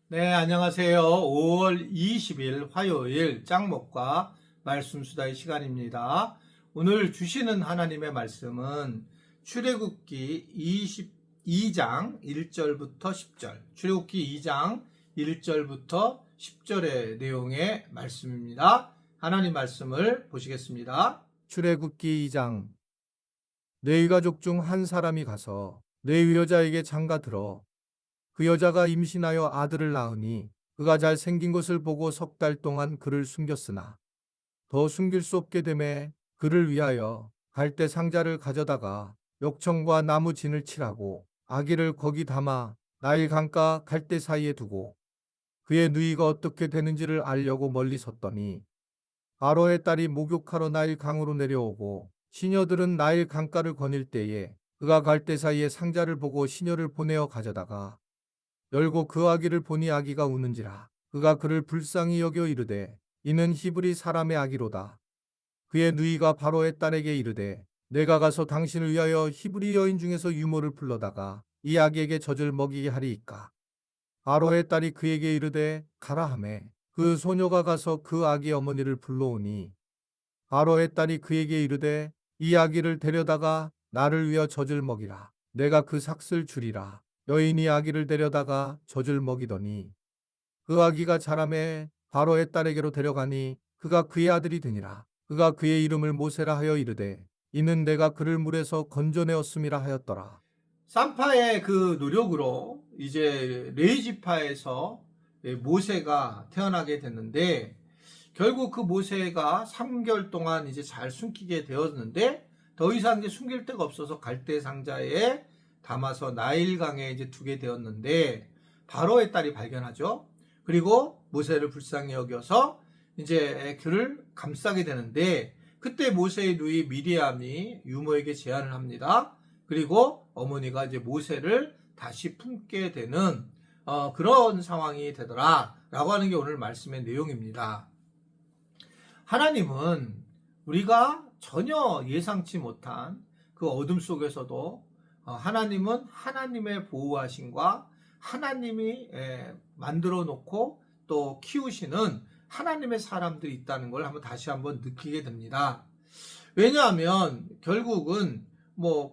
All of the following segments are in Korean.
네, 안녕하세요. 5월 20일 화요일 짱목과 말씀 수다의 시간입니다. 오늘 주시는 하나님의 말씀은 출애굽기 22장 1절부터 10절, 출애굽기 2장 1절부터 10절의 내용의 말씀입니다. 하나님 말씀을 보시겠습니다. 출애굽기 2장. 레위 가족 중 한 사람이 가서 레위 여자에게 장가 들어 그 여자가 임신하여 아들을 낳으니 그가 잘 생긴 것을 보고 3달 동안 그를 숨겼으나 더 숨길 수 없게 되매 그를 위하여 갈대 상자를 가져다가 역청과 나무 진을 칠하고 아기를 거기 담아 나일 강가 갈대 사이에 두고 그의 누이가 어떻게 되는지를 알려고 멀리 섰더니 바로의 딸이 목욕하러 나일 강으로 내려오고 시녀들은 나일 강가를 거닐 때에 그가 갈대 사이에 상자를 보고 시녀를 보내어 가져다가 열고 그 아기를 보니 아기가 우는지라 그가 그를 불쌍히 여겨 이르되 이는 히브리 사람의 아기로다. 그의 누이가 바로의 딸에게 이르되 내가 가서 당신을 위하여 히브리 여인 중에서 유모를 불러다가 이 아기에게 젖을 먹이게 하리이까. 바로의 딸이 그에게 이르되 가라 하매 그 소녀가 가서 그 아기의 어머니를 불러오니 바로의 딸이 그에게 이르되 이 아기를 데려다가 나를 위하여 젖을 먹이라. 내가 그 삭슬 주리라. 여인이 아기를 데려다가 젖을 먹이더니 그 아기가 자라매 바로의 딸에게로 데려가니 그가 그의 아들이 되니라. 그가 그의 이름을 모세라 하여 이르되 이는 내가 그를 물에서 건져내었음이라 하였더라. 산파의 그 노력으로 이제 레위 지파에서 모세가 태어나게 됐는데 결국 그 모세가 3개월 동안 이제 잘 숨기게 되었는데 더 이상 이제 숨길 데가 없어서 갈대 상자에 담아서 나일강에 이제 두게 되었는데 바로의 딸이 발견하죠. 그리고 모세를 불쌍히 여겨서 이제 그를 감싸게 되는데 그때 모세의 누이 미리암이 유모에게 제안을 합니다. 그리고 어머니가 이제 모세를 다시 품게 되는 그런 상황이 되더라라고 하는 게 오늘 말씀의 내용입니다. 하나님은 우리가 전혀 예상치 못한 그 어둠 속에서도 하나님은 하나님의 보호하심과 하나님이 만들어 놓고 또 키우시는 하나님의 사람들이 있다는 걸 다시 한번 느끼게 됩니다. 왜냐하면 결국은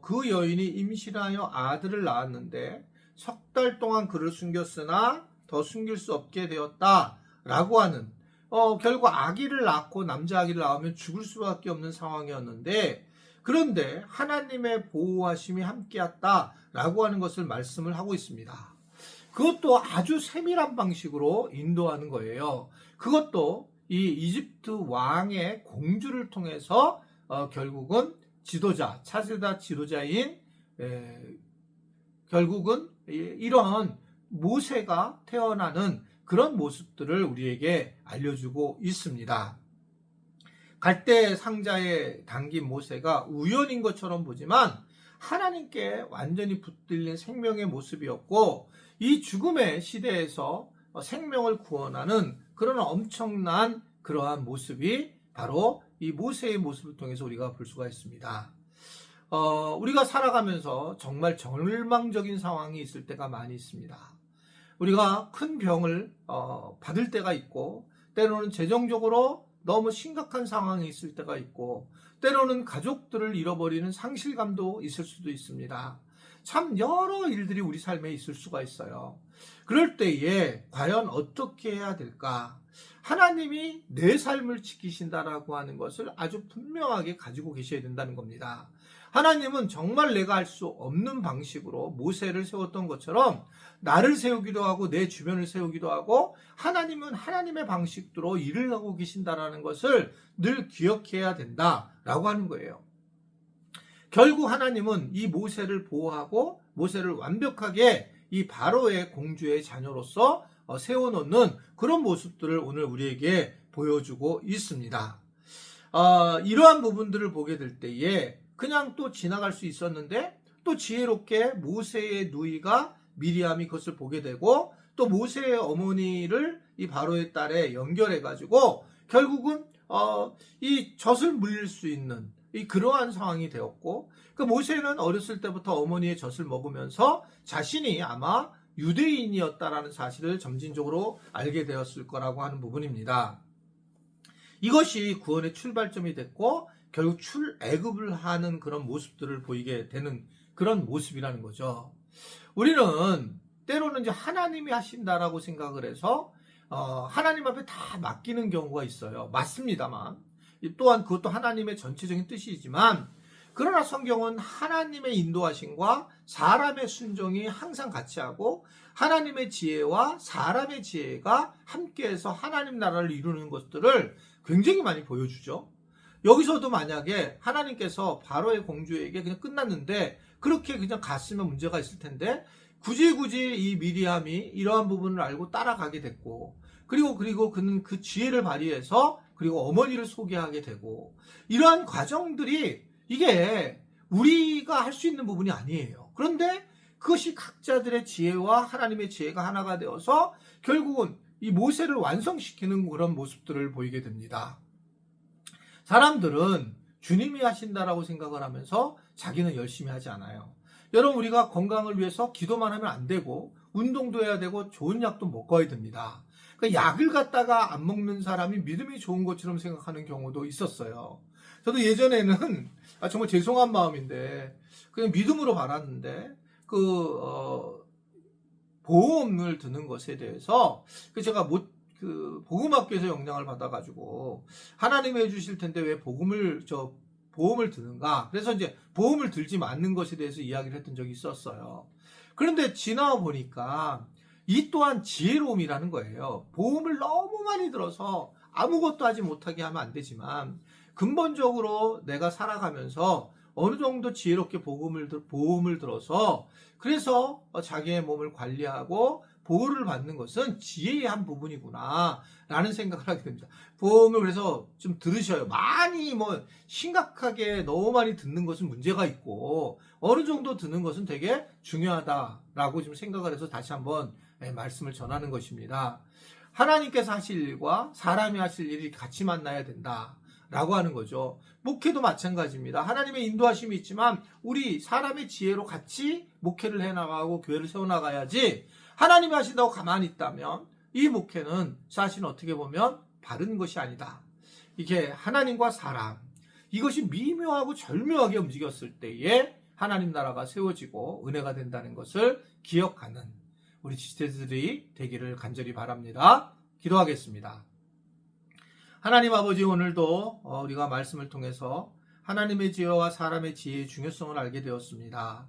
그 여인이 임신하여 아들을 낳았는데 3달 동안 그를 숨겼으나 더 숨길 수 없게 되었다라고 하는 결국 아기를 낳고 남자 아기를 낳으면 죽을 수밖에 없는 상황이었는데 그런데 하나님의 보호하심이 함께했다라고 하는 것을 말씀을 하고 있습니다. 그것도 아주 세밀한 방식으로 인도하는 거예요. 그것도 이 이집트 왕의 공주를 통해서 결국은 지도자, 차세대 지도자인 결국은 이런 모세가 태어나는 그런 모습들을 우리에게 알려주고 있습니다. 갈대 상자에 담긴 모세가 우연인 것처럼 보지만 하나님께 완전히 붙들린 생명의 모습이었고 이 죽음의 시대에서 생명을 구원하는 그런 엄청난 그러한 모습이 바로 이 모세의 모습을 통해서 우리가 볼 수가 있습니다. 우리가 살아가면서 정말 절망적인 상황이 있을 때가 많이 있습니다. 우리가 큰 병을 받을 때가 있고 때로는 재정적으로 너무 심각한 상황이 있을 때가 있고 때로는 가족들을 잃어버리는 상실감도 있을 수도 있습니다. 참 여러 일들이 우리 삶에 있을 수가 있어요. 그럴 때에 과연 어떻게 해야 될까? 하나님이 내 삶을 지키신다라고 하는 것을 아주 분명하게 가지고 계셔야 된다는 겁니다. 하나님은 정말 내가 할 수 없는 방식으로 모세를 세웠던 것처럼 나를 세우기도 하고 내 주변을 세우기도 하고 하나님은 하나님의 방식대로 일을 하고 계신다라는 것을 늘 기억해야 된다라고 하는 거예요. 결국 하나님은 이 모세를 보호하고 모세를 완벽하게 이 바로의 공주의 자녀로서 세워놓는 그런 모습들을 오늘 우리에게 보여주고 있습니다. 이러한 부분들을 보게 될 때에 그냥 또 지나갈 수 있었는데 또 지혜롭게 모세의 누이가 미리암이 그것을 보게 되고 또 모세의 어머니를 이 바로의 딸에 연결해가지고 결국은 이 젖을 물릴 수 있는 그러한 상황이 되었고 그 모세는 어렸을 때부터 어머니의 젖을 먹으면서 자신이 아마 유대인이었다라는 사실을 점진적으로 알게 되었을 거라고 하는 부분입니다. 이것이 구원의 출발점이 됐고 결국 출애굽을 하는 그런 모습들을 보이게 되는 그런 모습이라는 거죠. 우리는 때로는 이제 하나님이 하신다라고 생각을 해서 하나님 앞에 다 맡기는 경우가 있어요. 맞습니다만 또한 그것도 하나님의 전체적인 뜻이지만 그러나 성경은 하나님의 인도하심과 사람의 순종이 항상 같이 하고 하나님의 지혜와 사람의 지혜가 함께해서 하나님 나라를 이루는 것들을 굉장히 많이 보여주죠. 여기서도 만약에 하나님께서 바로의 공주에게 그냥 끝났는데 그렇게 그냥 갔으면 문제가 있을 텐데 굳이 이 미리암이 이러한 부분을 알고 따라가게 됐고 그리고 그는 그 지혜를 발휘해서 그리고 어머니를 소개하게 되고 이러한 과정들이 이게 우리가 할 수 있는 부분이 아니에요. 그런데 그것이 각자들의 지혜와 하나님의 지혜가 하나가 되어서 결국은 이 모세를 완성시키는 그런 모습들을 보이게 됩니다. 사람들은 주님이 하신다라고 생각을 하면서 자기는 열심히 하지 않아요. 여러분 우리가 건강을 위해서 기도만 하면 안 되고 운동도 해야 되고 좋은 약도 먹어야 됩니다. 그러니까 약을 갖다가 안 먹는 사람이 믿음이 좋은 것처럼 생각하는 경우도 있었어요. 저도 예전에는 정말 죄송한 마음인데 그냥 믿음으로 받았는데 보험을 드는 것에 대해서 제가 복음학교에서 영향을 받아가지고 하나님이 해주실 텐데 왜 보험을 드는가? 그래서 이제 보험을 들지 않는 것에 대해서 이야기를 했던 적이 있었어요. 그런데 지나와 보니까 이 또한 지혜로움이라는 거예요. 보험을 너무 많이 들어서 아무것도 하지 못하게 하면 안 되지만 근본적으로 내가 살아가면서 어느 정도 지혜롭게 보험을 들어서 그래서 자기의 몸을 관리하고 보호를 받는 것은 지혜의 한 부분이구나 라는 생각을 하게 됩니다. 보험을 그래서 좀 들으셔요. 많이 심각하게 너무 많이 듣는 것은 문제가 있고 어느 정도 듣는 것은 되게 중요하다라고 좀 생각을 해서 다시 한번 말씀을 전하는 것입니다. 하나님께서 하실 일과 사람이 하실 일이 같이 만나야 된다 라고 하는 거죠. 목회도 마찬가지입니다. 하나님의 인도하심이 있지만 우리 사람의 지혜로 같이 목회를 해나가고 교회를 세워나가야지 하나님이 하신다고 가만히 있다면 이 목회는 사실 어떻게 보면 바른 것이 아니다. 이게 하나님과 사람 이것이 미묘하고 절묘하게 움직였을 때에 하나님 나라가 세워지고 은혜가 된다는 것을 기억하는 우리 지체들이 되기를 간절히 바랍니다. 기도하겠습니다. 하나님 아버지 오늘도 우리가 말씀을 통해서 하나님의 지혜와 사람의 지혜의 중요성을 알게 되었습니다.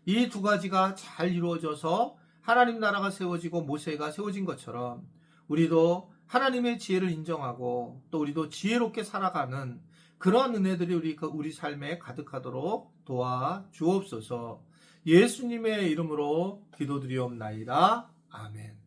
이 두 가지가 잘 이루어져서 하나님 나라가 세워지고 모세가 세워진 것처럼 우리도 하나님의 지혜를 인정하고 또 우리도 지혜롭게 살아가는 그러한 은혜들이 우리 삶에 가득하도록 도와 주옵소서. 예수님의 이름으로 기도드리옵나이다. 아멘.